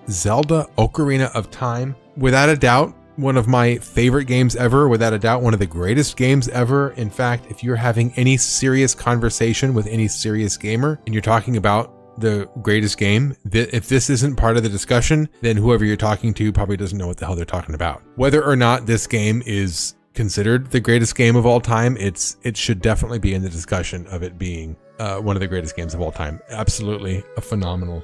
Zelda Ocarina of Time. Without a doubt, one of my favorite games ever. Without a doubt, one of the greatest games ever. In fact, if you're having any serious conversation with any serious gamer and you're talking about the greatest game, if this isn't part of the discussion, then whoever you're talking to probably doesn't know what the hell they're talking about. Whether or not this game is considered the greatest game of all time, it should definitely be in the discussion of it being one of the greatest games of all time. Absolutely a phenomenal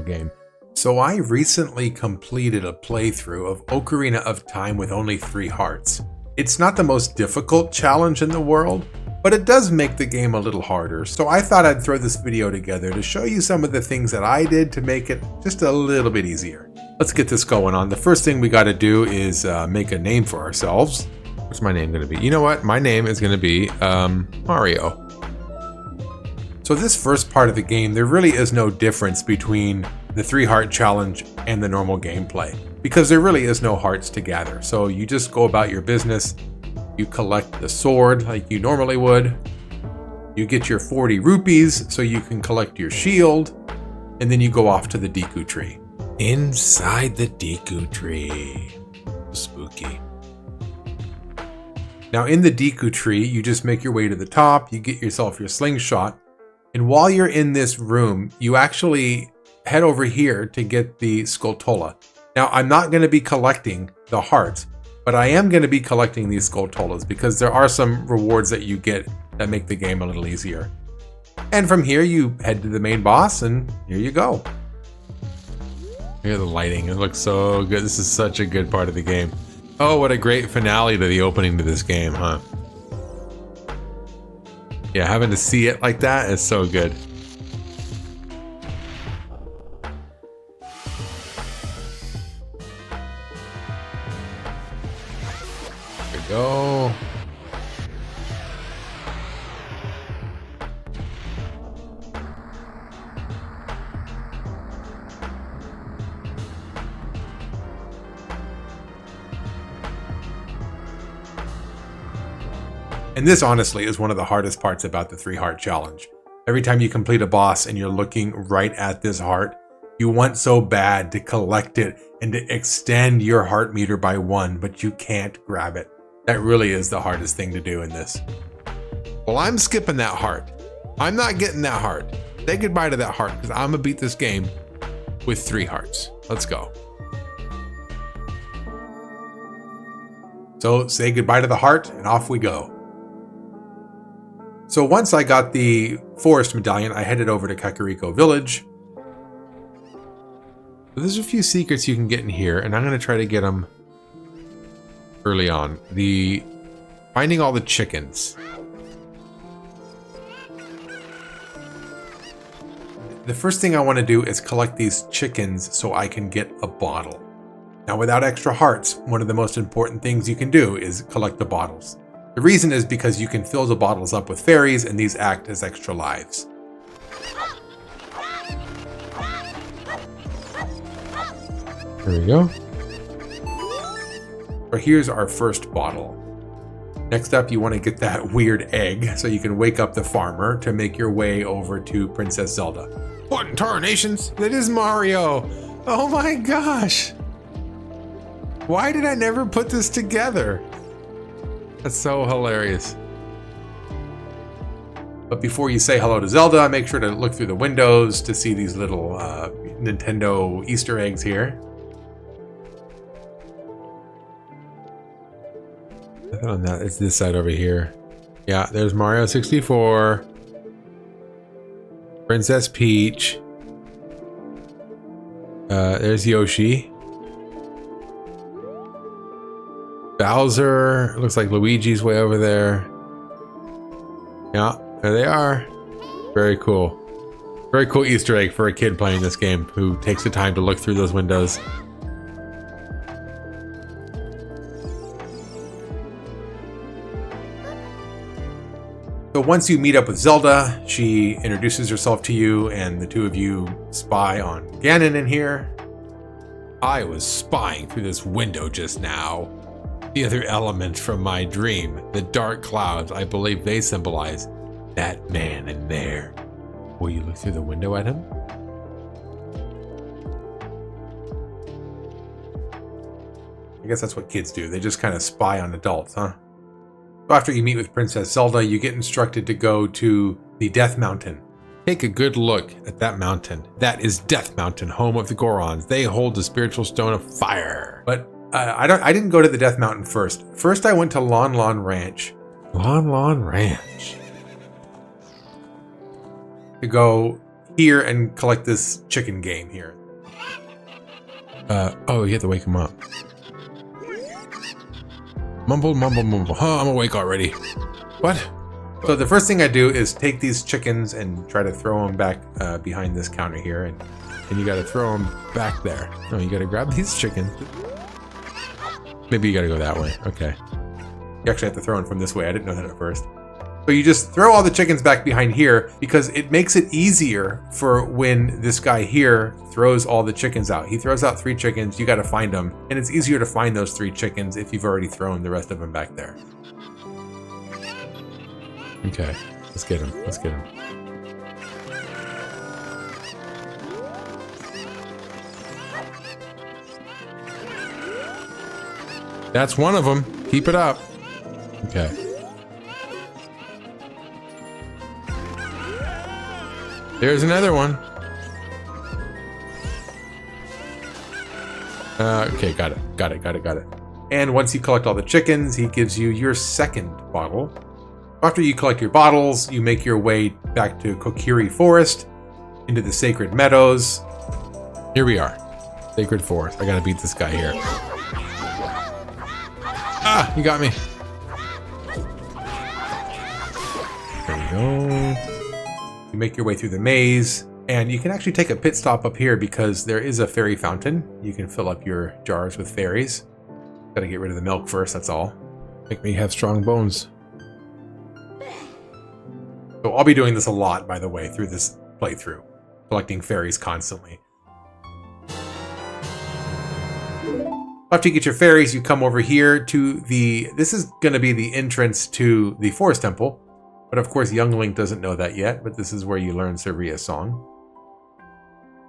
game. So I recently completed a playthrough of Ocarina of Time with only 3 hearts. It's not the most difficult challenge in the world, but it does make the game a little harder. So I thought I'd throw this video together to show you some of the things that I did to make it just a little bit easier. Let's get this going on. The first thing we got to do is make a name for ourselves. What's my name going to be? You know what? My name is going to be Mario. So this first part of the game, there really is no difference between the 3-heart challenge and the normal gameplay, because there really is no hearts to gather. So you just go about your business, you collect the sword like you normally would, you get your 40 rupees so you can collect your shield, and then you go off to the Deku Tree. Inside the Deku Tree. Spooky. Now in the Deku Tree, you just make your way to the top, you get yourself your slingshot, and while you're in this room, you actually head over here to get the Skulltula. Now, I'm not going to be collecting the hearts, but I am going to be collecting these Skulltulas because there are some rewards that you get that make the game a little easier. And from here, you head to the main boss, and here you go. Hear the lighting. It looks so good. This is such a good part of the game. Oh, what a great finale to the opening to this game, huh? Yeah, having to see it like that is so good. There we go. And this honestly is one of the hardest parts about the 3-heart challenge. Every time you complete a boss and you're looking right at this heart, you want so bad to collect it and to extend your heart meter by 1, but you can't grab it. That really is the hardest thing to do in this. Well, I'm skipping that heart. I'm not getting that heart. Say goodbye to that heart because I'm gonna beat this game with 3 hearts. Let's go. So say goodbye to the heart and off we go. So once I got the forest medallion, I headed over to Kakariko Village. So there's a few secrets you can get in here, and I'm going to try to get them early on. Finding all the chickens. The first thing I want to do is collect these chickens so I can get a bottle. Now, without extra hearts, one of the most important things you can do is collect the bottles. The reason is because you can fill the bottles up with fairies, and these act as extra lives. There we go. So here's our first bottle. Next up, you want to get that weird egg so you can wake up the farmer to make your way over to Princess Zelda. What in tarnations? That is Mario! Oh my gosh! Why did I never put this together? That's so hilarious. But before you say hello to Zelda, make sure to look through the windows to see these little Nintendo Easter eggs here. Nothing on that. It's this side over here. Yeah, there's Mario 64. Princess Peach. There's Yoshi. Bowser. Looks like Luigi's way over there. Yeah, there they are. Very cool. Very cool Easter egg for a kid playing this game who takes the time to look through those windows. So once you meet up with Zelda, she introduces herself to you and the two of you spy on Gannon in here. I was spying through this window just now. The other element from my dream, the dark clouds, I believe they symbolize that man in there. Will you look through the window at him? I guess that's what kids do. They just kind of spy on adults, huh? So after you meet with Princess Zelda, you get instructed to go to the Death Mountain. Take a good look at that mountain. That is Death Mountain, home of the Gorons. They hold the spiritual stone of fire. But I didn't go to the Death Mountain first. First, I went to Lon Lon Ranch. Lon Lon Ranch. To go here and collect this chicken game here. Oh, you have to wake him up. Mumble, mumble, mumble. Oh, I'm awake already. What? So the first thing I do is take these chickens and try to throw them back behind this counter here. And you got to throw them back there. No, you got to grab these chickens. Maybe you got to go that way. Okay. You actually have to throw them from this way. I didn't know that at first. So you just throw all the chickens back behind here because it makes it easier for when this guy here throws all the chickens out. He throws out 3 chickens, you got to find them, and it's easier to find those 3 chickens if you've already thrown the rest of them back there. Okay, let's get him. Let's get him. That's one of them. Keep it up. Okay. There's another one. Okay, got it. And once you collect all the chickens, he gives you your second bottle. After you collect your bottles, you make your way back to Kokiri Forest, into the Sacred Meadows. Here we are. Sacred Forest. I gotta beat this guy here. Ah, he got me. There we go. You make your way through the maze, and you can actually take a pit stop up here because there is a fairy fountain. You can fill up your jars with fairies. Gotta get rid of the milk first, that's all. Make me have strong bones. So I'll be doing this a lot, by the way, through this playthrough. Collecting fairies constantly. After you get your fairies, you come over here to the... This is going to be the entrance to the Forest Temple. But of course, young Link doesn't know that yet, but this is where you learn Saria's song.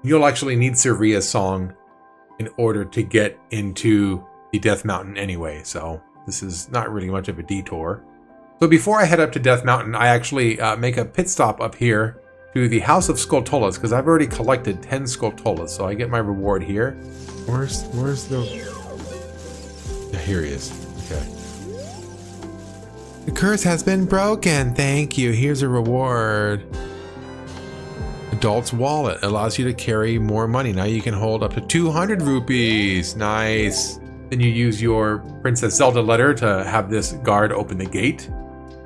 You'll actually need Saria's song in order to get into the Death Mountain anyway, so this is not really much of a detour. So before I head up to Death Mountain, I actually make a pit stop up here to the House of Skulltulas, because I've already collected 10 Skulltulas, so I get my reward here. Where's the... Yeah, here he is. Okay. The curse has been broken. Thank you. Here's a reward. Adult's wallet allows you to carry more money. Now you can hold up to 200 rupees. Nice. Then you use your Princess Zelda letter to have this guard open the gate.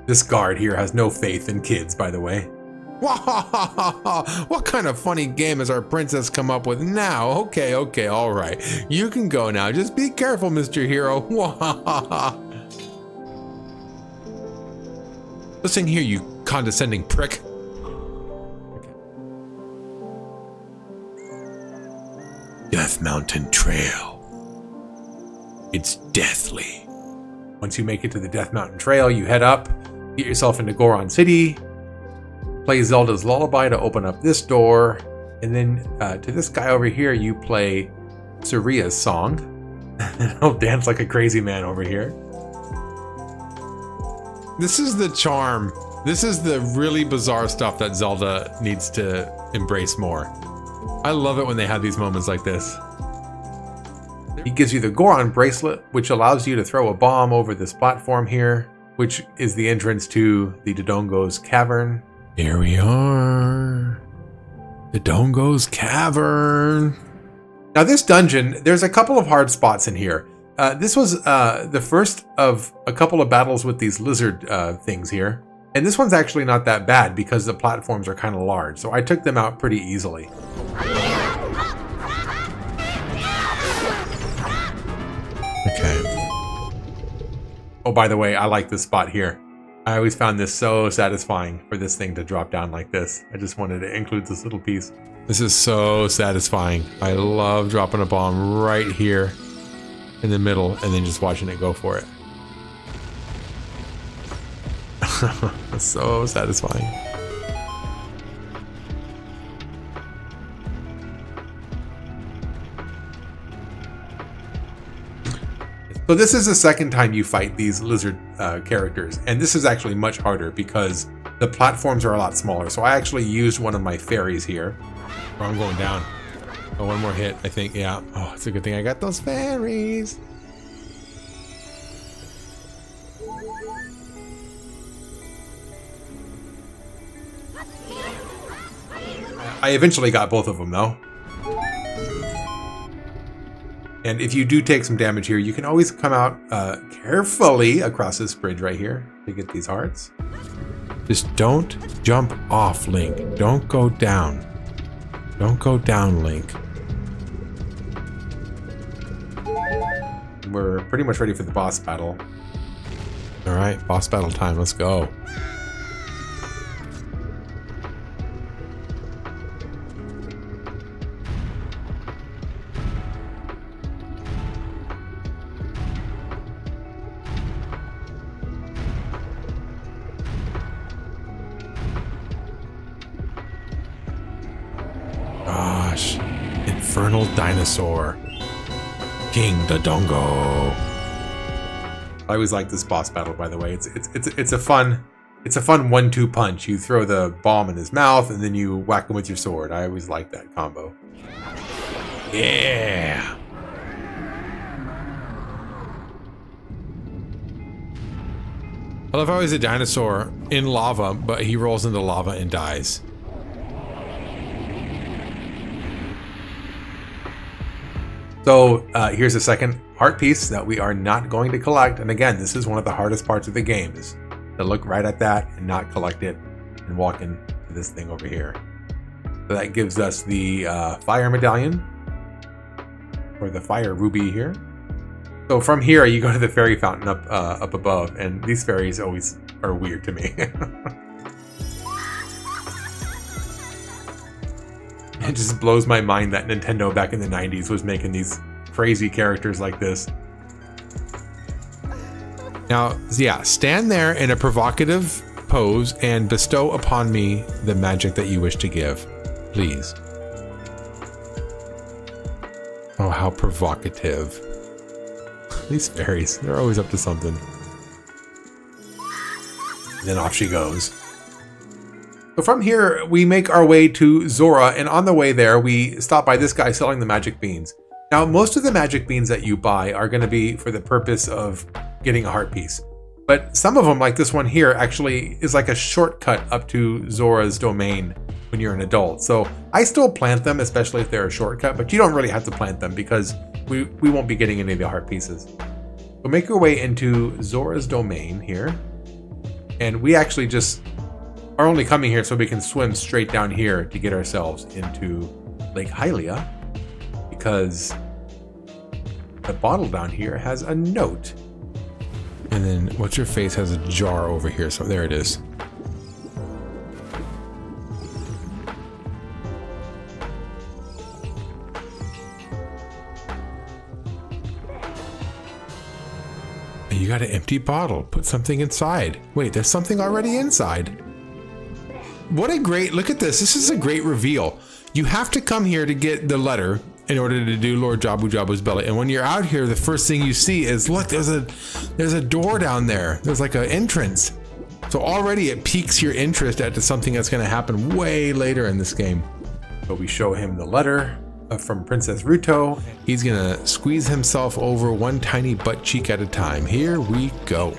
This guard here has no faith in kids, by the way. What kind of funny game has our princess come up with now? Okay, all right. You can go now. Just be careful, Mr. Hero. Listen here, you condescending prick. Okay. Death Mountain Trail. It's deathly. Once you make it to the Death Mountain Trail, you head up, get yourself into Goron City, play Zelda's Lullaby to open up this door, and then to this guy over here, you play Saria's song. He'll dance like a crazy man over here. This is the charm. This is the really bizarre stuff that Zelda needs to embrace more. I love it when they have these moments like this. He gives you the Goron bracelet, which allows you to throw a bomb over this platform here, which is the entrance to the Dodongo's Cavern. Here we are. Dodongo's Cavern. Now this dungeon, there's a couple of hard spots in here. This was the first of a couple of battles with these lizard things here. And this one's actually not that bad because the platforms are kind of large. So I took them out pretty easily. Okay. Oh, by the way, I like this spot here. I always found this so satisfying for this thing to drop down like this. I just wanted to include this little piece. This is so satisfying. I love dropping a bomb right here in the middle and then just watching it go for it. It's so satisfying. So this is the second time you fight these lizard characters, and this is actually much harder because the platforms are a lot smaller. So I actually used one of my fairies here. Oh, I'm going down. Oh, one more hit, I think. Yeah. Oh, it's a good thing I got those fairies. I eventually got both of them, though. And if you do take some damage here, you can always come out carefully across this bridge right here to get these hearts. Just don't jump off, Link. Don't go down. Don't go down, Link. We're pretty much ready for the boss battle. All right, boss battle time. Let's go. Gosh, Infernal Dinosaur. King Dodongo. I always like this boss battle, by the way. It's a fun 1-2 punch. You throw the bomb in his mouth and then you whack him with your sword. I always like that combo. Yeah. I love how he's a dinosaur in lava, but he rolls into lava and dies. So here's a second heart piece that we are not going to collect. And again, this is one of the hardest parts of the game, is to look right at that and not collect it and walk into this thing over here. So that gives us the fire medallion, or the fire ruby here. So from here, you go to the fairy fountain up above, and these fairies always are weird to me. It just blows my mind that Nintendo back in the 90s was making these crazy characters like this. Now, yeah, stand there in a provocative pose and bestow upon me the magic that you wish to give, please. Oh, how provocative. These fairies, they're always up to something. And then off she goes. So from here, we make our way to Zora, and on the way there, we stop by this guy selling the magic beans. Now, most of the magic beans that you buy are going to be for the purpose of getting a heart piece. But some of them, like this one here, actually is like a shortcut up to Zora's domain when you're an adult. So I still plant them, especially if they're a shortcut, but you don't really have to plant them because we won't be getting any of the heart pieces. So make your way into Zora's domain here. And we actually just are only coming here so we can swim straight down here to get ourselves into Lake Hylia, because the bottle down here has a note. And then what's your face has a jar over here, so there it is. You got an empty bottle. Put something inside. Wait, there's something already inside. What a great, look at this. This is a great reveal. You have to come here to get the letter in order to do Lord Jabu-Jabu's belly. And when you're out here, the first thing you see is, look, there's a door down there. There's like an entrance. So already it piques your interest as to something that's going to happen way later in this game. So we show him the letter from Princess Ruto. He's going to squeeze himself over one tiny butt cheek at a time. Here we go.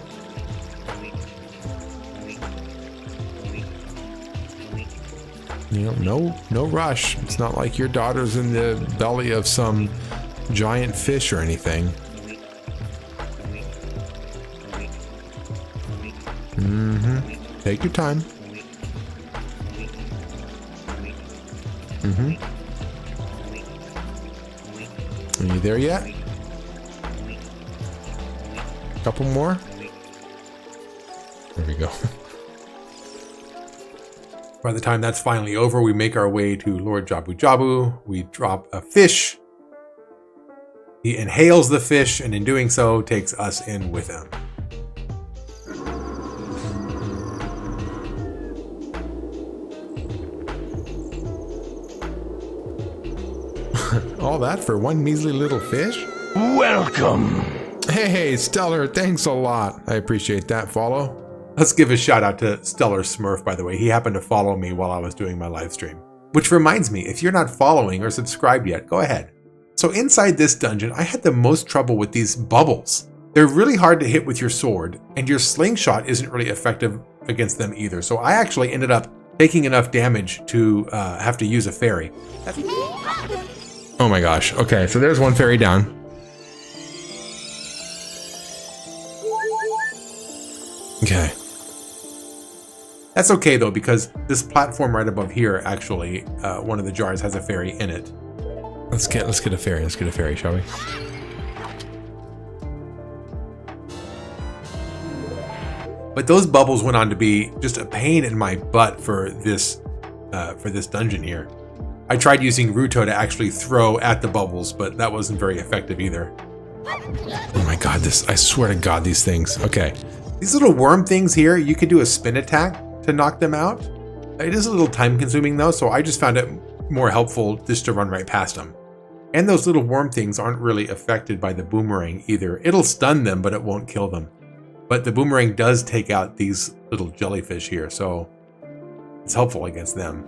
You know, no rush. It's not like your daughter's in the belly of some giant fish or anything. Take your time. Are you there yet? Couple more. There we go. By the time that's finally over, we make our way to Lord Jabu-Jabu. We drop a fish. He inhales the fish, and in doing so, takes us in with him. All that for one measly little fish? Welcome! Hey, Stellar, thanks a lot. I appreciate that follow. Let's give a shout out to Stellar Smurf, by the way. He happened to follow me while I was doing my live stream. Which reminds me, if you're not following or subscribed yet, go ahead. So inside this dungeon, I had the most trouble with these bubbles. They're really hard to hit with your sword, and your slingshot isn't really effective against them either. So I actually ended up taking enough damage to have to use a fairy. Oh my gosh. Okay, so there's one fairy down. Okay. That's okay though, because this platform right above here, actually, one of the jars has a fairy in it. Let's get a fairy. Let's get a fairy, shall we? But those bubbles went on to be just a pain in my butt for this dungeon here. I tried using Ruto to actually throw at the bubbles, but that wasn't very effective either. Oh my god, I swear to god, these things. Okay. These little worm things here, you could do a spin attack to knock them out. It is a little time consuming though, so I just found it more helpful just to run right past them. And those little worm things aren't really affected by the boomerang either. It'll stun them, but it won't kill them. But the boomerang does take out these little jellyfish here, so it's helpful against them.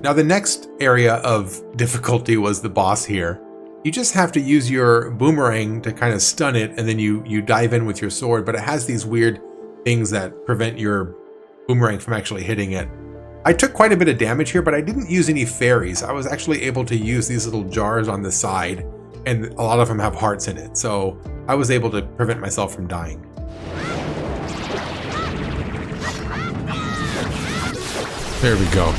Now the next area of difficulty was the boss here. You just have to use your boomerang to kind of stun it, and then you dive in with your sword, but it has these weird things that prevent your boomerang from actually hitting it. I took quite a bit of damage here, but I didn't use any fairies. I was actually able to use these little jars on the side, and a lot of them have hearts in it, so I was able to prevent myself from dying. There we go.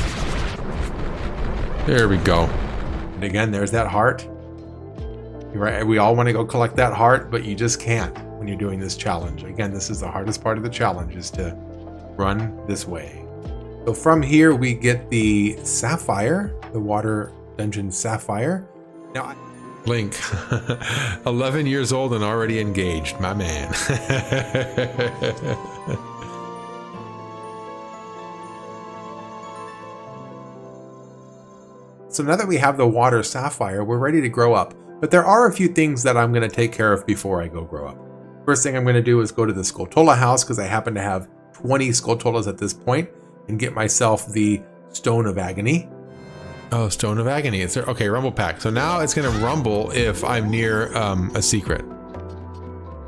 There we go. And again, there's that heart. You're right, we all want to go collect that heart, but you just can't when you're doing this challenge. Again, this is the hardest part of the challenge, is to run this way. So from here, we get the sapphire, the water dungeon sapphire. Now, Link, 11 years old and already engaged, my man. So now that we have the water sapphire, we're ready to grow up. But there are a few things that I'm going to take care of before I go grow up. First thing I'm going to do is go to the Skulltula house, because I happen to have 20 Skulltulas at this point, and get myself the Stone of Agony. Oh, Stone of Agony. It's there. Okay, Rumble Pack. So now it's going to rumble if I'm near a secret.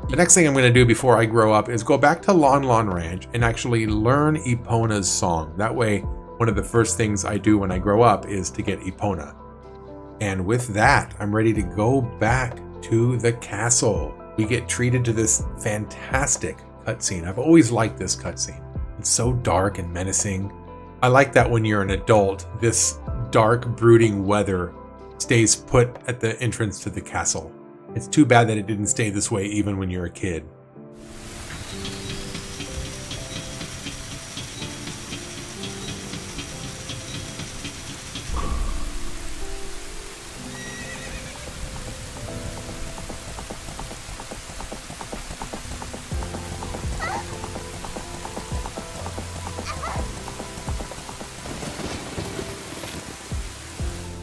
The next thing I'm going to do before I grow up is go back to Lon Lon Ranch and actually learn Epona's song. That way, one of the first things I do when I grow up is to get Epona. And with that, I'm ready to go back to the castle. We get treated to this fantastic cutscene. I've always liked this cutscene. It's so dark and menacing. I like that when you're an adult, this dark, brooding weather stays put at the entrance to the castle. It's too bad that it didn't stay this way even when you're a kid.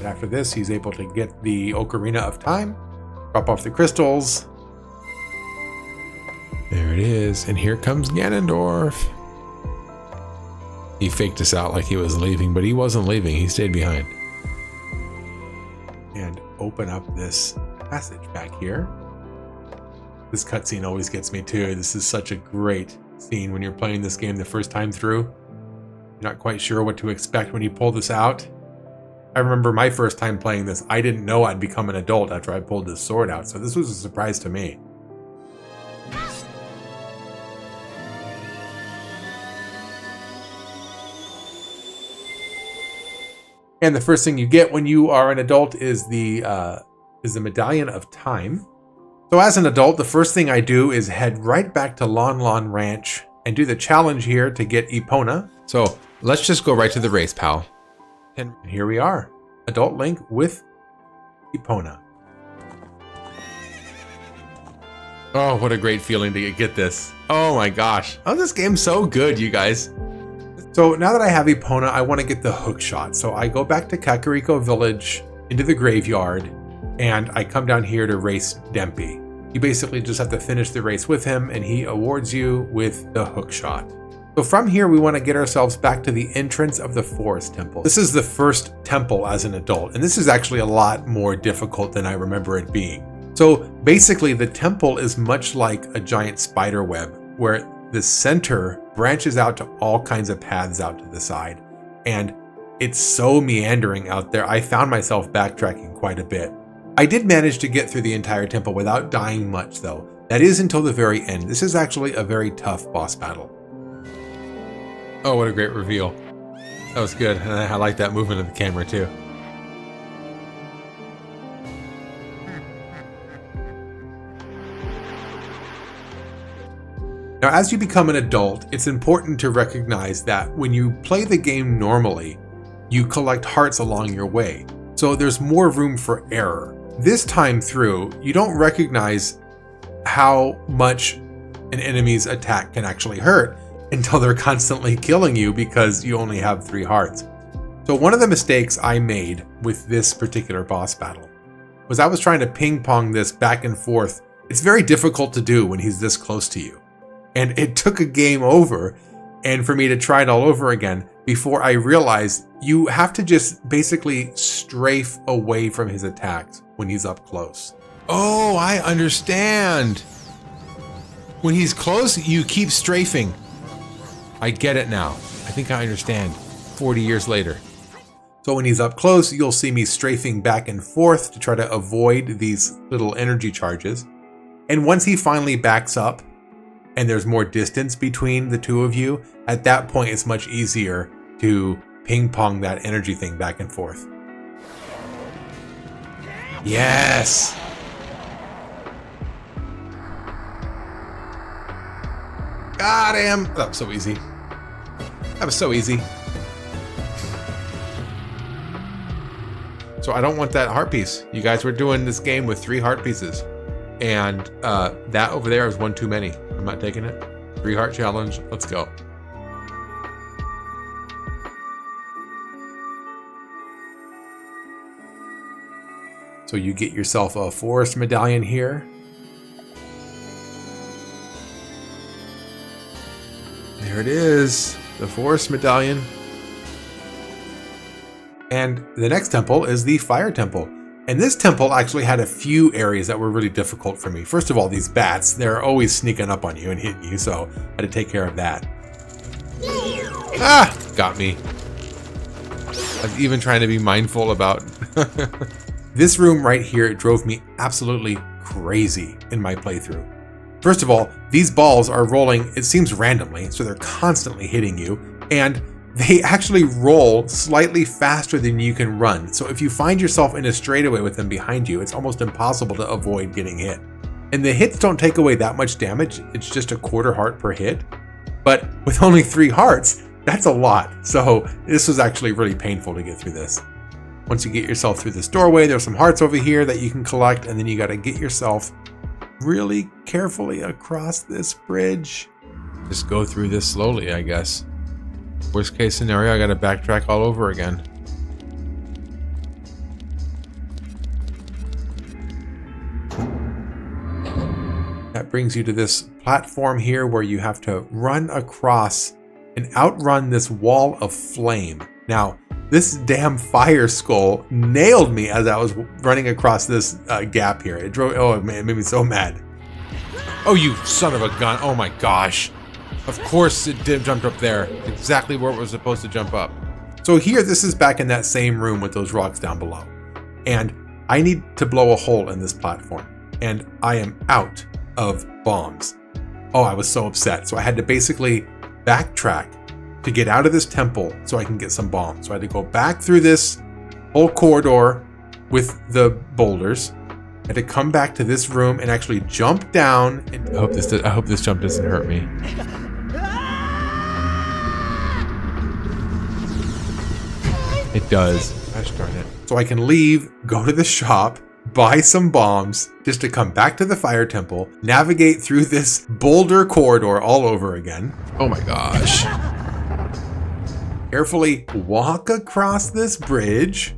After this, he's able to get the Ocarina of Time, drop off the crystals. There it is, and here comes Ganondorf. He faked us out like he was leaving, but he wasn't leaving, he stayed behind. And open up this passage back here. This cutscene always gets me too. This is such a great scene when you're playing this game the first time through. You're not quite sure what to expect when you pull this out. I remember my first time playing this, I didn't know I'd become an adult after I pulled this sword out, so this was a surprise to me. And the first thing you get when you are an adult is the Medallion of Time. So as an adult, the first thing I do is head right back to Lon Lon Ranch and do the challenge here to get Epona. So let's just go right to the race, pal. And here we are, Adult Link with Epona. Oh, what a great feeling to get this. Oh my gosh. Oh, this game's so good, you guys. So now that I have Epona, I want to get the Hookshot. So I go back to Kakariko Village, into the graveyard, and I come down here to race Dempy. You basically just have to finish the race with him, and he awards you with the Hookshot. So from here, we want to get ourselves back to the entrance of the Forest Temple. This is the first temple as an adult, and this is actually a lot more difficult than I remember it being. So basically, the temple is much like a giant spider web, where the center branches out to all kinds of paths out to the side. And it's so meandering out there, I found myself backtracking quite a bit. I did manage to get through the entire temple without dying much, though. That is until the very end. This is actually a very tough boss battle. Oh, what a great reveal. That was good, and I like that movement of the camera too. Now, as you become an adult, it's important to recognize that when you play the game normally, you collect hearts along your way. So there's more room for error. This time through, you don't recognize how much an enemy's attack can actually hurt until they're constantly killing you because you only have 3 hearts. So one of the mistakes I made with this particular boss battle was I was trying to ping pong this back and forth. It's very difficult to do when he's this close to you. And it took a game over and for me to try it all over again before I realized you have to just basically strafe away from his attacks when he's up close. Oh, I understand. When he's close, you keep strafing. I get it now. I think I understand 40 years later. So when he's up close, you'll see me strafing back and forth to try to avoid these little energy charges. And once he finally backs up and there's more distance between the two of you, at that point it's much easier to ping pong that energy thing back and forth. Yes! God damn! That was so easy. That was so easy. So I don't want that heart piece. You guys were doing this game with 3 heart pieces. And that over there is one too many. I'm not taking it. 3 heart challenge. Let's go. So you get yourself a forest medallion here. There it is, the forest medallion. And the next temple is the fire temple. And this temple actually had a few areas that were really difficult for me. First of all, these bats, they're always sneaking up on you and hitting you, so I had to take care of that. Ah, got me. I was even trying to be mindful about this room right here. It drove me absolutely crazy in my playthrough. First of all, these balls are rolling, it seems randomly, so they're constantly hitting you, and they actually roll slightly faster than you can run. So if you find yourself in a straightaway with them behind you, it's almost impossible to avoid getting hit. And the hits don't take away that much damage, it's just a 1/4 heart per hit. But with only 3 hearts, that's a lot. So this was actually really painful to get through this. Once you get yourself through this doorway, there's some hearts over here that you can collect, and then you gotta get yourself really carefully across this bridge. Just go through this slowly, I guess. Worst case scenario, I gotta backtrack all over again. That brings you to this platform here where you have to run across and outrun this wall of flame. Now, this damn fire skull nailed me as I was running across this gap here. It drove, oh man, it made me so mad. Oh, you son of a gun. Oh my gosh. Of course it jumped up there. Exactly where it was supposed to jump up. So here, this is back in that same room with those rocks down below. And I need to blow a hole in this platform. And I am out of bombs. Oh, I was so upset. So I had to basically backtrack to get out of this temple so I can get some bombs. So I had to go back through this whole corridor with the boulders. I had to come back to this room and actually jump down. And I hope this jump doesn't hurt me. It does. Gosh darn it. So I can leave, go to the shop, buy some bombs, just to come back to the fire temple, navigate through this boulder corridor all over again. Oh my gosh. Carefully walk across this bridge,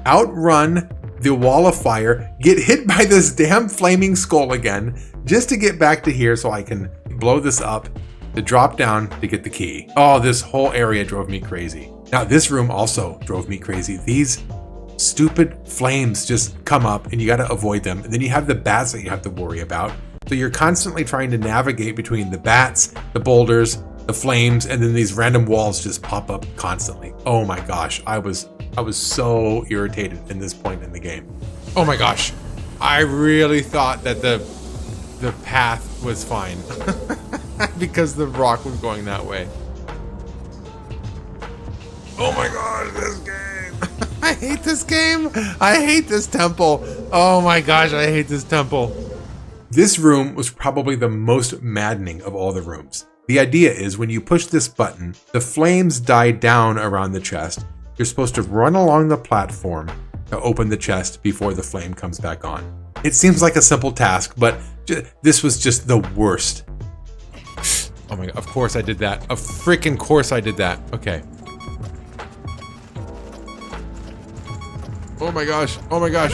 outrun the wall of fire, get hit by this damn flaming skull again, just to get back to here so I can blow this up, to drop down to get the key. Oh, this whole area drove me crazy. Now, this room also drove me crazy. These stupid flames just come up and you gotta avoid them. And then you have the bats that you have to worry about. So you're constantly trying to navigate between the bats, the boulders, the flames, and then these random walls just pop up constantly. Oh my gosh, I was so irritated in this point in the game. Oh my gosh, I really thought that the path was fine because the rock was going that way. Oh my gosh, this game. I hate this game. I hate this temple. Oh my gosh, I hate this temple. This room was probably the most maddening of all the rooms. The idea is when you push this button, the flames die down around the chest. You're supposed to run along the platform to open the chest before the flame comes back on. It seems like a simple task, but this was just the worst. Oh my god, of course I did that. Of freaking course I did that. Okay. Oh my gosh, oh my gosh.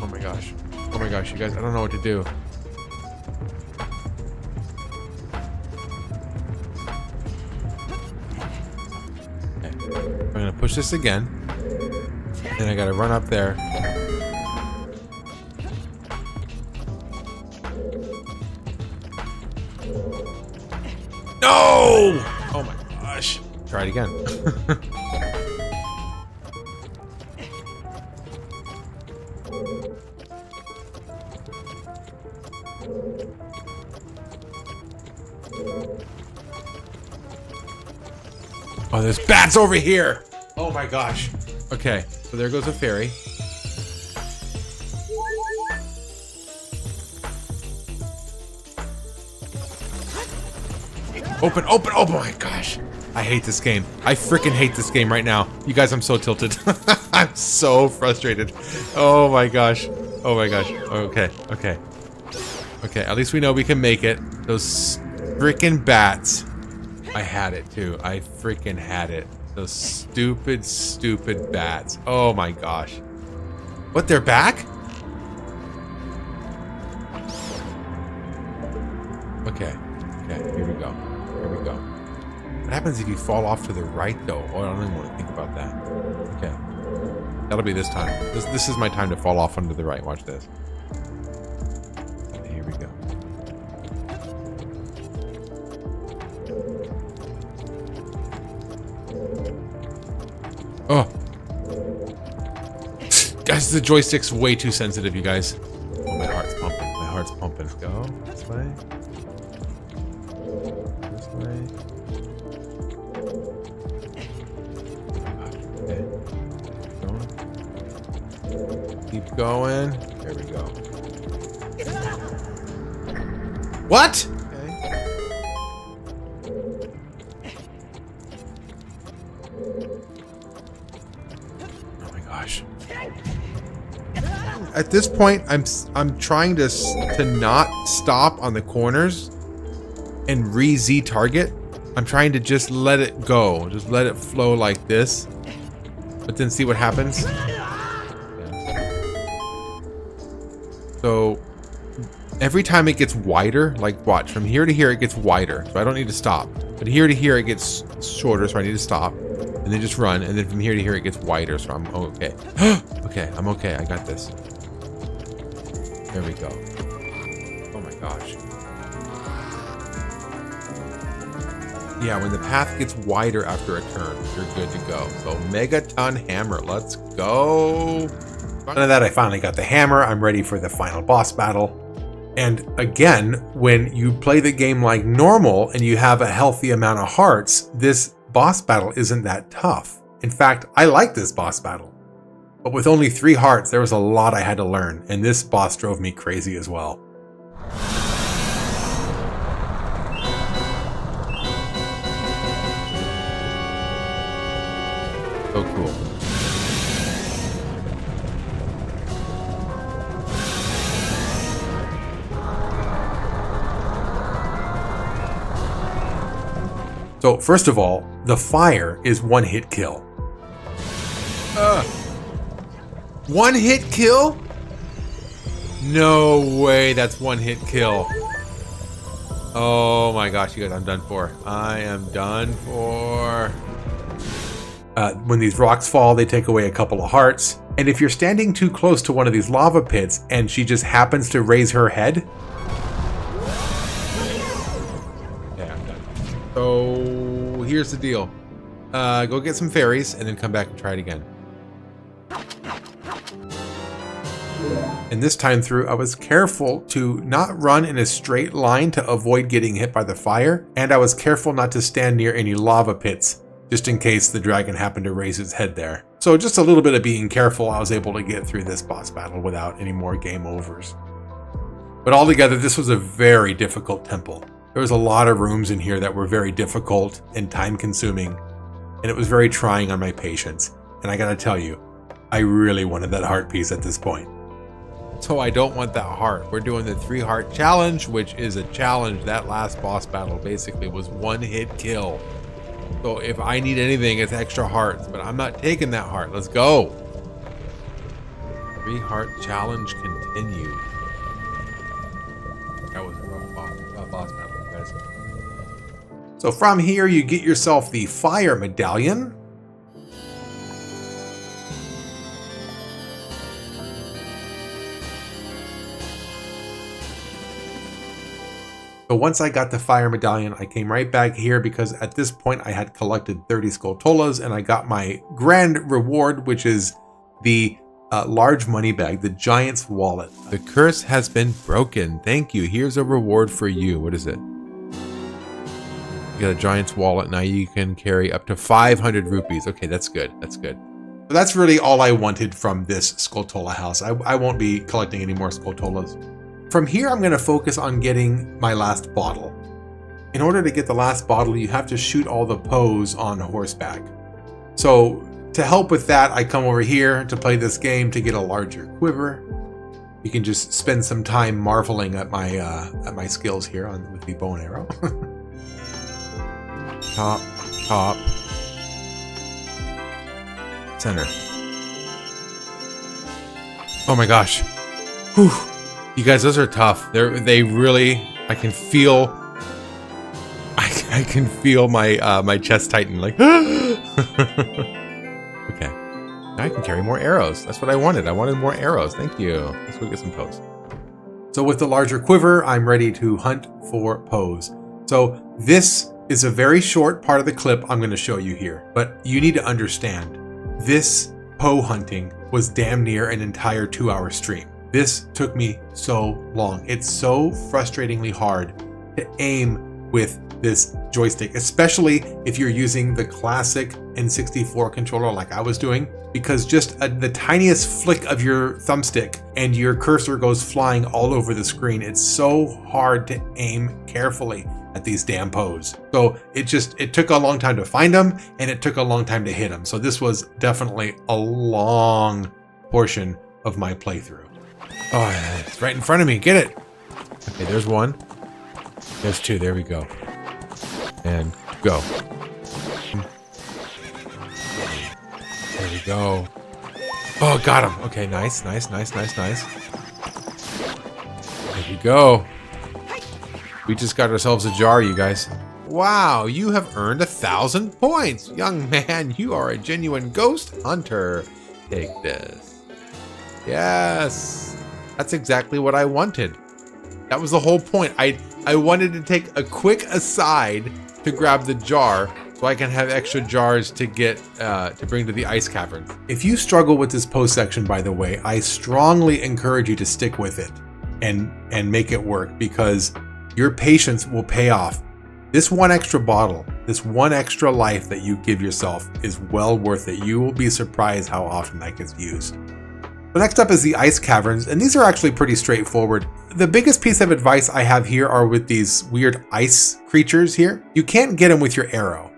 Oh my gosh. Oh my gosh, you guys, I don't know what to do. I'm gonna push this again. Then I gotta run up there. No! Oh my gosh. Try it again. Oh, there's bats over here! Oh my gosh. Okay, so there goes a fairy. Open, open, oh my gosh. I hate this game. I freaking hate this game right now. You guys, I'm so tilted. I'm so frustrated. Oh my gosh. Oh my gosh. Okay, okay. Okay, at least we know we can make it. Those freaking bats. I had it too. I freaking had it. Those stupid, stupid bats. Oh my gosh. What, they're back? Okay. Okay, here we go. Here we go. What happens if you fall off to the right though? Oh, I don't even want to think about that. Okay. That'll be this time. This is my time to fall off onto the right. Watch this. Okay, here we go. Oh. Guys, the joystick's way too sensitive, you guys. Oh, my heart's pumping. My heart's pumping. Go this way. This way. Okay. Keep going. There we go. What? At this point, I'm trying to not stop on the corners and re-Z target. I'm trying to just let it go, just let it flow like this, but then see what happens. Yeah. So every time it gets wider, like watch, from here to here it gets wider, so I don't need to stop. But here to here it gets shorter, so I need to stop, and then just run. And then from here to here it gets wider, so I'm okay. Okay, I'm okay. I got this. There we go. Oh my gosh. Yeah, when the path gets wider after a turn, you're good to go. So Megaton Hammer, let's go. None of that, I finally got the hammer. I'm ready for the final boss battle. And again, when you play the game like normal and you have a healthy amount of hearts, this boss battle isn't that tough. In fact, I like this boss battle. But with only 3 hearts, there was a lot I had to learn, and this boss drove me crazy as well. So cool. So first of all, the fire is one hit kill. One hit kill? No way that's one hit kill. Oh my gosh, you guys, I'm done for. I am done for. When these rocks fall, they take away a couple of hearts. And if you're standing too close to one of these lava pits and she just happens to raise her head. Yeah, I'm done. So here's the deal. Go get some fairies and then come back and try it again. And this time through, I was careful to not run in a straight line to avoid getting hit by the fire, and I was careful not to stand near any lava pits, just in case the dragon happened to raise its head there. So just a little bit of being careful, I was able to get through this boss battle without any more game overs. But altogether, this was a very difficult temple. There was a lot of rooms in here that were very difficult and time-consuming, and it was very trying on my patience. And I gotta tell you, I really wanted that heart piece at this point. So I don't want that heart. We're doing the 3 heart challenge, which is a challenge. That last boss battle basically was one hit kill. So if I need anything, it's extra hearts, but I'm not taking that heart. Let's go. 3 heart challenge continued. That was a rough boss battle, guys. So from here, you get yourself the fire medallion. So once I got the fire medallion, I came right back here because at this point I had collected 30 Skulltulas and I got my grand reward, which is the large money bag, the giant's wallet. The curse has been broken. Thank you. Here's a reward for you. What is it? You got a giant's wallet. Now you can carry up to 500 rupees. Okay, that's good. That's good. So that's really all I wanted from this Skulltula house. I won't be collecting any more Skulltulas. From here, I'm going to focus on getting my last bottle. In order to get the last bottle, you have to shoot all the Poes on horseback. So to help with that, I come over here to play this game to get a larger quiver. You can just spend some time marveling at my skills here with the bow and arrow. Top, top, center. Oh my gosh. Whew. You guys, those are tough. They really, I can feel my my chest tighten, like. Okay, now I can carry more arrows. That's what I wanted. I wanted more arrows. Thank you. Let's go get some Poes. So with the larger quiver, I'm ready to hunt for Poes. So this is a very short part of the clip I'm going to show you here, but you need to understand this Poe hunting was damn near an entire 2-hour stream. This took me so long. It's so frustratingly hard to aim with this joystick, especially if you're using the classic N64 controller like I was doing, because just the tiniest flick of your thumbstick and your cursor goes flying all over the screen. It's so hard to aim carefully at these damn Poes. So it took a long time to find them and it took a long time to hit them. So this was definitely a long portion of my playthrough. Oh, it's right in front of me. Get it. Okay, there's one. There's 2. There we go. And go. There we go. Oh, got him. Okay, nice, nice, nice, nice, nice. There we go. We just got ourselves a jar, you guys. Wow, you have earned 1,000 points. Young man, you are a genuine ghost hunter. Take this. Yes. That's exactly what I wanted. That was the whole point. I wanted to take a quick aside to grab the jar so I can have extra jars to get to bring to the ice cavern. If you struggle with this post section, by the way, I strongly encourage you to stick with it and make it work, because your patience will pay off. This one extra bottle, this one extra life that you give yourself is well worth it. You will be surprised how often that gets used. So next up is the ice caverns, and these are actually pretty straightforward. The biggest piece of advice I have here are with these weird ice creatures here. You can't get them with your arrow.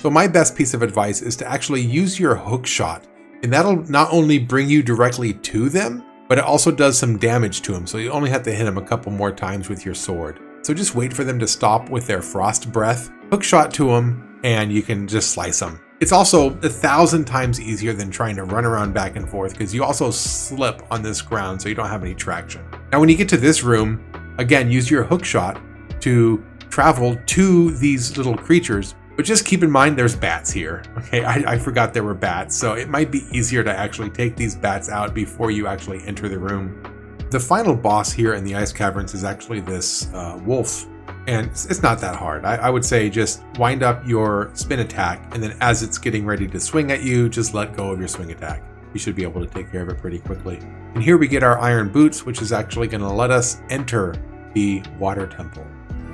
So my best piece of advice is to actually use your hookshot, and that'll not only bring you directly to them, but it also does some damage to them. So you only have to hit them a couple more times with your sword. So just wait for them to stop with their frost breath, hookshot to them, and you can just slice them. It's also 1,000 times easier than trying to run around back and forth because you also slip on this ground so you don't have any traction. Now when you get to this room, again, use your hookshot to travel to these little creatures, but just keep in mind there's bats here. Okay, I forgot there were bats, so it might be easier to actually take these bats out before you actually enter the room. The final boss here in the Ice Caverns is actually this wolf. And it's not that hard. I would say just wind up your spin attack, and then as it's getting ready to swing at you, just let go of your swing attack. You should be able to take care of it pretty quickly. And here we get our iron boots, which is actually going to let us enter the water temple.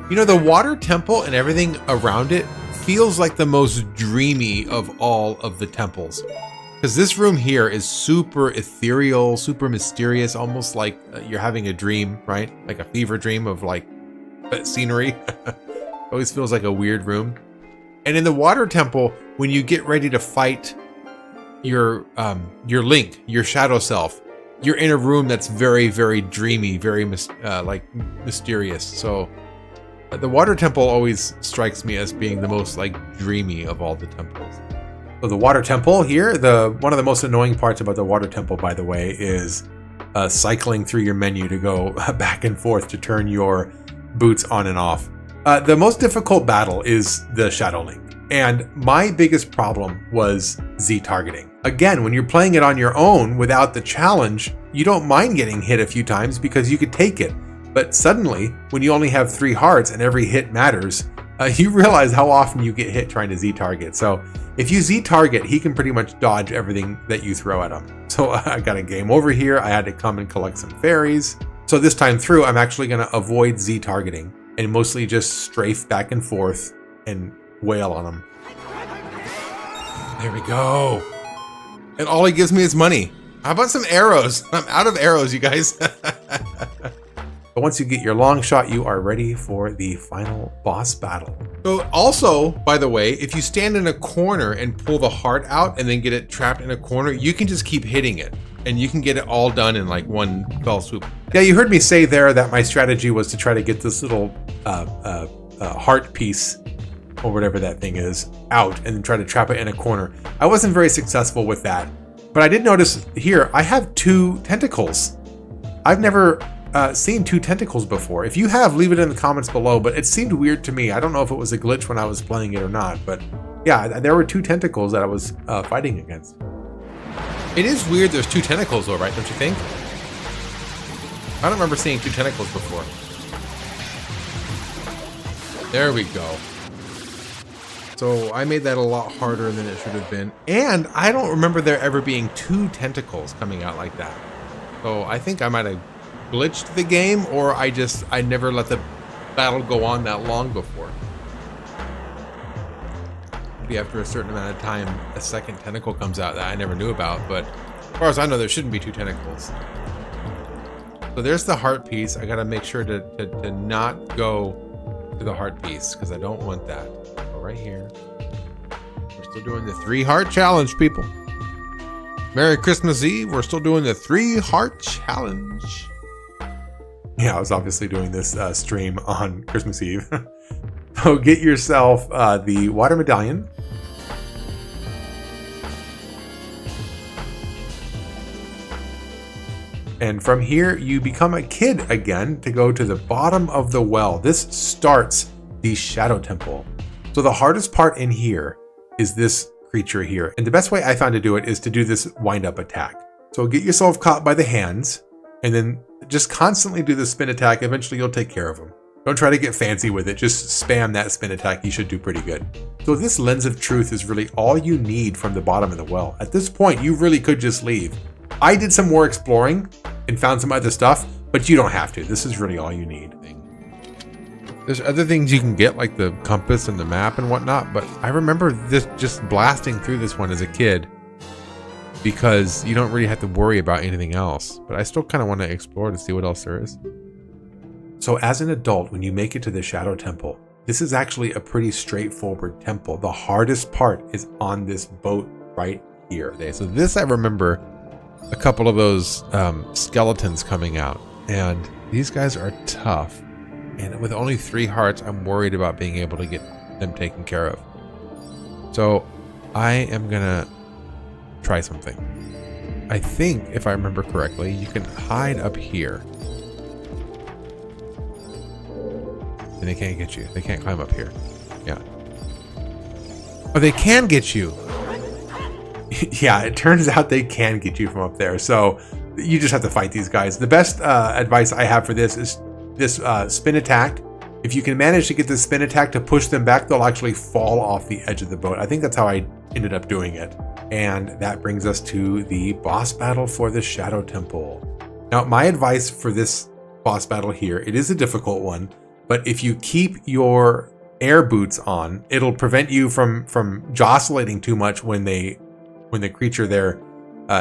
You know, the water temple and everything around it feels like the most dreamy of all of the temples. Because this room here is super ethereal, super mysterious, almost like you're having a dream, right? Like a fever dream of like scenery. Always feels like a weird room. And in the water temple, when you get ready to fight your Link, your shadow self, you're in a room that's very, very dreamy, very mysterious. So the water temple always strikes me as being the most like dreamy of all the temples. So the water temple here, one of the most annoying parts about the water temple, by the way, is cycling through your menu to go back and forth to turn your boots on and off. The most difficult battle is the Shadow Link, and my biggest problem was Z targeting. Again, when you're playing it on your own without the challenge, you don't mind getting hit a few times because you could take it. But suddenly, when you only have 3 hearts and every hit matters, you realize how often you get hit trying to Z target. So if you Z target, he can pretty much dodge everything that you throw at him. So I got a game over here. I had to come and collect some fairies. So this time through, I'm actually going to avoid Z targeting and mostly just strafe back and forth and wail on him. There we go. And all he gives me is money. How about some arrows? I'm out of arrows, you guys. But once you get your long shot, you are ready for the final boss battle. So also, by the way, if you stand in a corner and pull the heart out and then get it trapped in a corner, you can just keep hitting it. And you can get it all done in like one fell swoop. Yeah, you heard me say there that my strategy was to try to get this little heart piece, or whatever that thing is, out and then try to trap it in a corner. I wasn't very successful with that. But I did notice here, I have 2 tentacles. I've never seen 2 tentacles before. If you have, leave it in the comments below, but it seemed weird to me. I don't know if it was a glitch when I was playing it or not, but yeah, there were 2 tentacles that I was fighting against. It is weird there's 2 tentacles though, right? Don't you think? I don't remember seeing 2 tentacles before. There we go. So I made that a lot harder than it should have been. And I don't remember there ever being 2 tentacles coming out like that. So I think I might have glitched the game, or I never let the battle go on that long before. Maybe after a certain amount of time, a second tentacle comes out that I never knew about, but as far as I know, there shouldn't be 2 tentacles. So there's the heart piece. I gotta make sure to not go to the heart piece because I don't want that. So right here. We're still doing the 3 heart challenge, people. Merry Christmas Eve. We're still doing the 3 heart challenge. Yeah, I was obviously doing this stream on Christmas Eve. So get yourself the water medallion. And from here, you become a kid again to go to the bottom of the well. This starts the Shadow Temple. So the hardest part in here is this creature here. And the best way I found to do it is to do this wind-up attack. So get yourself caught by the hands, and then just constantly do the spin attack. Eventually, you'll take care of them. Don't try to get fancy with it. Just spam that spin attack. You should do pretty good. So this Lens of Truth is really all you need from the bottom of the well. At this point, you really could just leave. I did some more exploring and found some other stuff, but you don't have to. This is really all you need. There's other things you can get, like the compass and the map and whatnot, but I remember this just blasting through this one as a kid because you don't really have to worry about anything else. But I still kind of want to explore to see what else there is. So as an adult, when you make it to the Shadow Temple, this is actually a pretty straightforward temple. The hardest part is on this boat right here. So this, I remember a couple of those skeletons coming out, and these guys are tough. And with only 3 hearts, I'm worried about being able to get them taken care of. So I am gonna try something. I think, if I remember correctly, you can hide up here. And they can't get you. They can't climb up here. Yeah. Oh, they can get you. Yeah, it turns out they can get you from up there. So you just have to fight these guys. The best advice I have for this is this spin attack. If you can manage to get the spin attack to push them back, they'll actually fall off the edge of the boat. I think that's how I ended up doing it. And that brings us to the boss battle for the Shadow Temple. Now, my advice for this boss battle here, it is a difficult one, but if you keep your air boots on, it'll prevent you from jostling too much when the creature there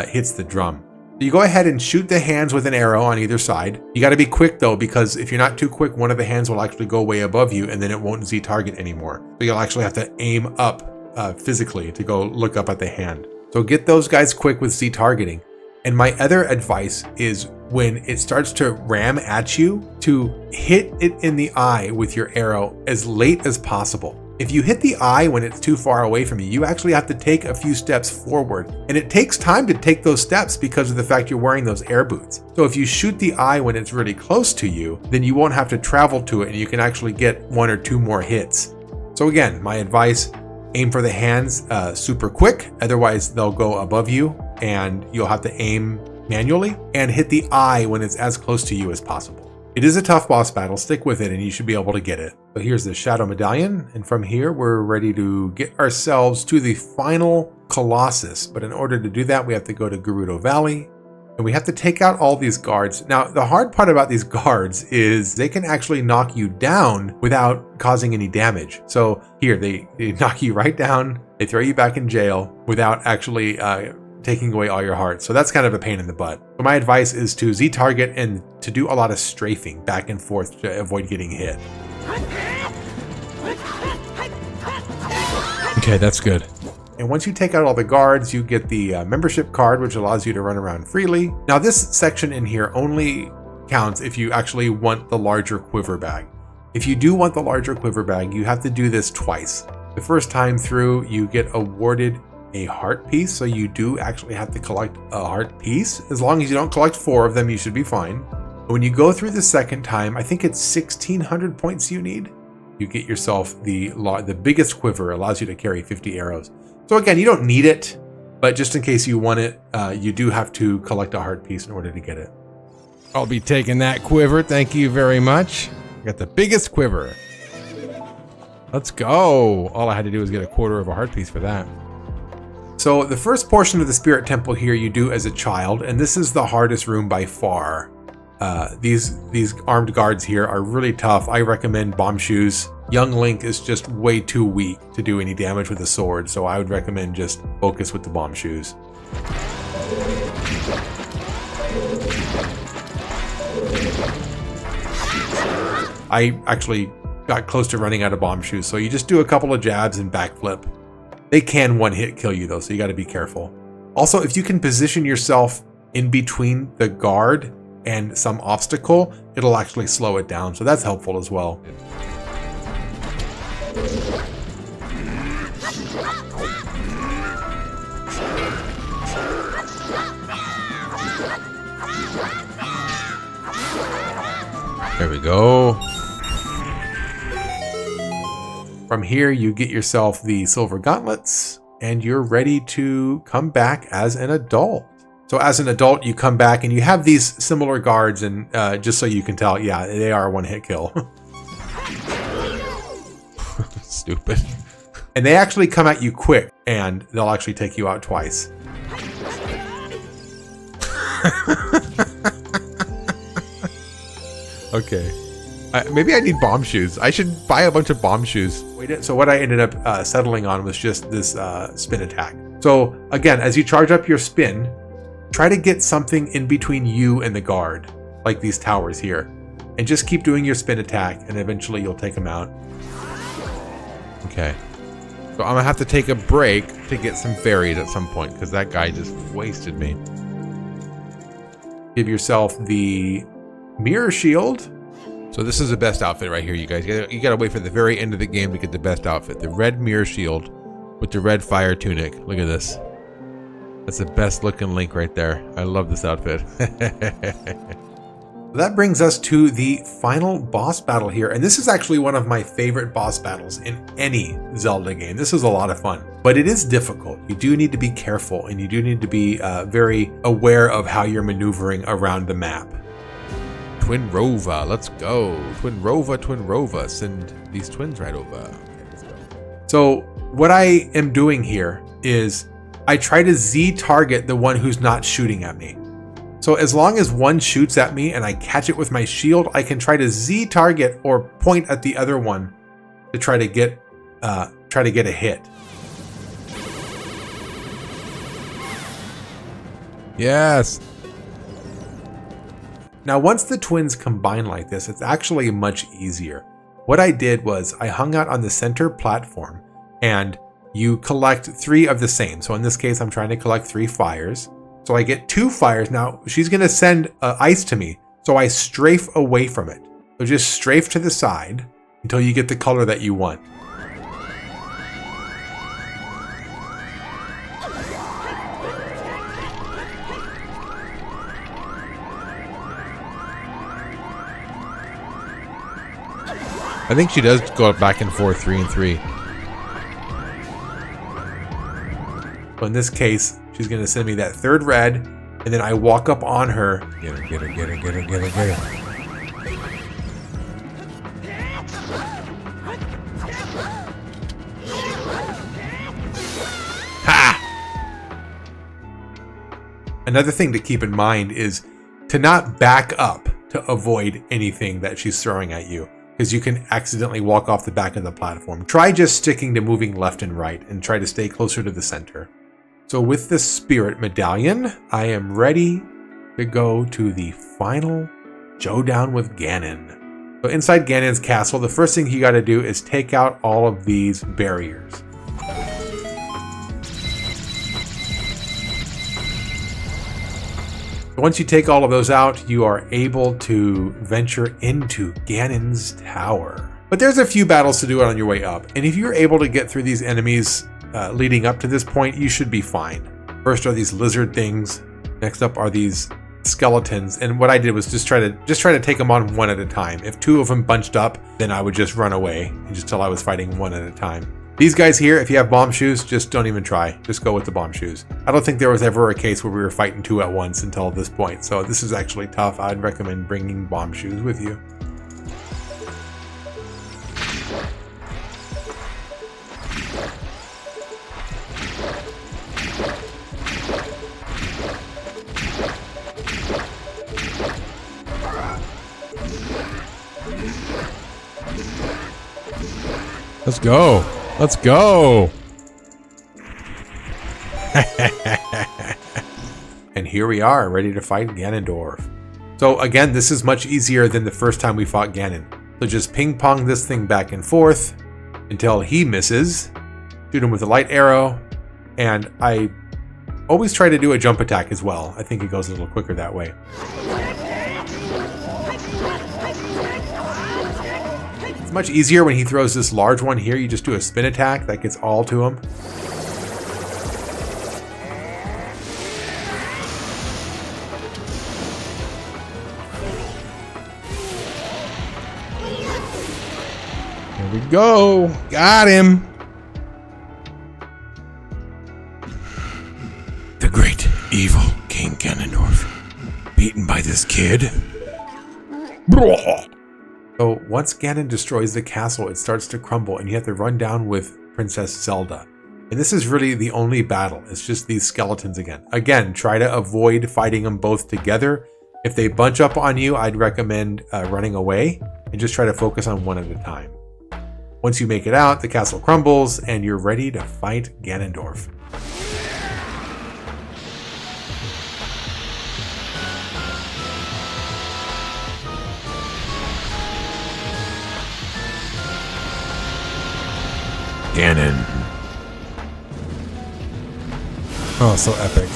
hits the drum. You go ahead and shoot the hands with an arrow on either side. You got to be quick though, because if you're not too quick, one of the hands will actually go way above you and then it won't Z target anymore. So you'll actually have to aim up physically to go look up at the hand. So get those guys quick with Z targeting. And my other advice is when it starts to ram at you, to hit it in the eye with your arrow as late as possible. If you hit the eye when it's too far away from you, you actually have to take a few steps forward. And it takes time to take those steps because of the fact you're wearing those air boots. So if you shoot the eye when it's really close to you, then you won't have to travel to it and you can actually get 1 or 2 more hits. So again, my advice, aim for the hands super quick. Otherwise they'll go above you and you'll have to aim manually, and hit the eye when it's as close to you as possible. It is a tough boss battle, stick with it and you should be able to get it. So here's the Shadow Medallion, and from here we're ready to get ourselves to the final Colossus. But in order to do that, we have to go to Gerudo Valley, and we have to take out all these guards. Now, the hard part about these guards is they can actually knock you down without causing any damage. So here, they knock you right down, they throw you back in jail without actually taking away all your hearts. So that's kind of a pain in the butt. So my advice is to Z target and to do a lot of strafing back and forth to avoid getting hit. Okay, that's good. And once you take out all the guards, you get the membership card, which allows you to run around freely. Now this section in here only counts if you actually want the larger quiver bag. If you do want the larger quiver bag, you have to do this twice. The first time through, you get awarded a heart piece, so you do actually have to collect a heart piece. As long as you don't collect 4 of them, you should be fine. When you go through the second time, I think it's 1,600 points you need. You get yourself the biggest quiver, allows you to carry 50 arrows. So again, you don't need it, but just in case you want it, you do have to collect a heart piece in order to get it. I'll be taking that quiver, thank you very much. I got the biggest quiver. Let's go. All I had to do was get a quarter of a heart piece for that. So the first portion of the Spirit Temple here you do as a child, and this is the hardest room by far. These armed guards here are really tough. I recommend bomb shoes. Young Link is just way too weak to do any damage with a sword, so I would recommend just focus with the bomb shoes. I actually got close to running out of bomb shoes, so you just do a couple of jabs and backflip. They can one-hit kill you though, so you got to be careful. Also, if you can position yourself in between the guard and some obstacle, it'll actually slow it down, so that's helpful as well. There we go. From here, you get yourself the silver gauntlets, and you're ready to come back as an adult. So as an adult, you come back and you have these similar guards, and just so you can tell, yeah, they are a one-hit kill. Stupid. And they actually come at you quick, and they'll actually take you out twice. Okay. Maybe I need bomb shoes. I should buy a bunch of bomb shoes. So what I ended up settling on was just this spin attack. So again, as you charge up your spin, try to get something in between you and the guard, like these towers here. And just keep doing your spin attack, and eventually you'll take them out. Okay. So I'm gonna have to take a break to get some fairies at some point, because that guy just wasted me. Give yourself the mirror shield. So this is the best outfit right here, you guys. You gotta wait for the very end of the game to get the best outfit. The red mirror shield with the red fire tunic. Look at this. That's the best looking Link right there. I love this outfit. That brings us to the final boss battle here. And this is actually one of my favorite boss battles in any Zelda game. This is a lot of fun, but it is difficult. You do need to be careful and you do need to be very aware of how you're maneuvering around the map. Twin Rova, let's go. Twin Rova, send these twins right over. Okay, let's go. So what I am doing here is I try to Z target the one who's not shooting at me. So as long as one shoots at me and I catch it with my shield, I can try to Z target or point at the other one to try to get a hit. Yes. Now once the twins combine like this, it's actually much easier. What I did was I hung out on the center platform and you collect 3 of the same. So in this case, I'm trying to collect 3 fires. So I get 2 fires. Now she's going to send ice to me. So I strafe away from it. So just strafe to the side until you get the color that you want. I think she does go back and forth 3 and 3. So in this case, she's going to send me that 3rd red, and then I walk up on her. Get her, get her, get her, get her, get her, get her. Ha! Another thing to keep in mind is to not back up to avoid anything that she's throwing at you, because you can accidentally walk off the back of the platform. Try just sticking to moving left and right and try to stay closer to the center. So with the Spirit Medallion, I am ready to go to the final showdown with Gannon. So inside Ganon's castle, the first thing you got to do is take out all of these barriers. Once you take all of those out, you are able to venture into Ganon's tower. But there's a few battles to do on your way up, and if you're able to get through these enemies leading up to this point, you should be fine. First are these lizard things. Next up are these skeletons, and what I did was just try to take them on one at a time. If 2 of them bunched up, then I would just run away just till I was fighting one at a time. These guys here, if you have bomb shoes, just don't even try. Just go with the bomb shoes. I don't think there was ever a case where we were fighting 2 at once until this point, so this is actually tough. I'd recommend bringing bomb shoes with you. Let's go. Let's go. And here we are, ready to fight Ganondorf. So again, this is much easier than the first time we fought Ganon. So just ping pong this thing back and forth until he misses. Shoot him with a light arrow. And I always try to do a jump attack as well. I think it goes a little quicker that way. Much easier when he throws this large one here. You just do a spin attack that gets all to him. Here we go. Got him. The great evil King Ganondorf, beaten by this kid. So once Ganon destroys the castle, it starts to crumble and you have to run down with Princess Zelda. And this is really the only battle. It's just these skeletons again. Again, try to avoid fighting them both together. If they bunch up on you, I'd recommend running away and just try to focus on one at a time. Once you make it out, the castle crumbles and you're ready to fight Ganondorf. Gannon. Oh, so epic.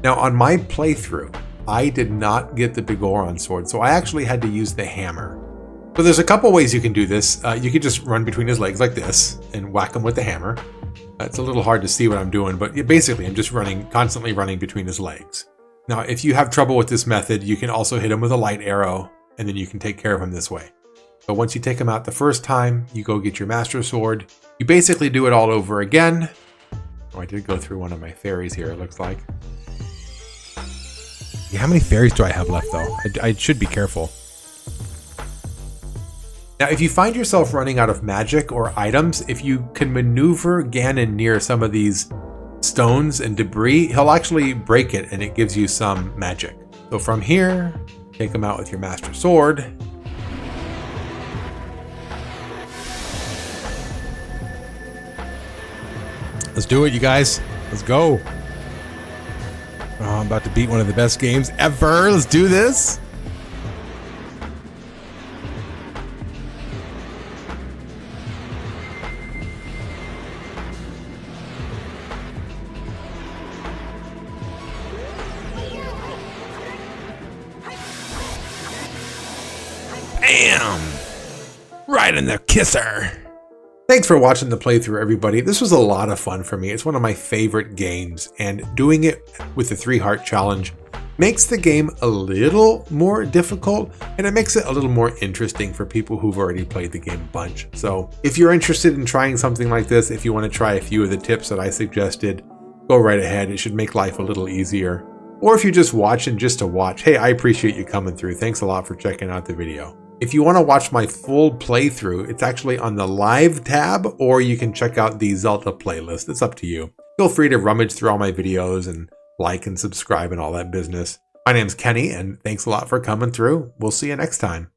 Now, on my playthrough, I did not get the Bigoron sword, so I actually had to use the hammer. So there's a couple ways you can do this. You could just run between his legs like this and whack him with the hammer. It's a little hard to see what I'm doing, but basically I'm just constantly running between his legs. Now, if you have trouble with this method, you can also hit him with a light arrow, and then you can take care of him this way. But once you take him out the first time, you go get your Master Sword. You basically do it all over again. Oh, I did go through one of my fairies here, it looks like. Yeah, how many fairies do I have left, though? I should be careful. Now, if you find yourself running out of magic or items, if you can maneuver Gannon near some of these stones and debris, he'll actually break it and it gives you some magic. So from here, take him out with your Master Sword. Let's do it, you guys. Let's go. Oh, I'm about to beat one of the best games ever. Let's do this. Bam! Right in the kisser. Thanks for watching the playthrough, everybody. This was a lot of fun for me. It's one of my favorite games, and doing it with the 3-heart challenge makes the game a little more difficult, and it makes it a little more interesting for people who've already played the game a bunch. So if you're interested in trying something like this, if you want to try a few of the tips that I suggested, go right ahead. It should make life a little easier. Or if you're just watching just to watch, hey, I appreciate you coming through. Thanks a lot for checking out the video. If you want to watch my full playthrough, it's actually on the live tab, or you can check out the Zelda playlist. It's up to you. Feel free to rummage through all my videos and like and subscribe and all that business. My name's Kenny, and thanks a lot for coming through. We'll see you next time.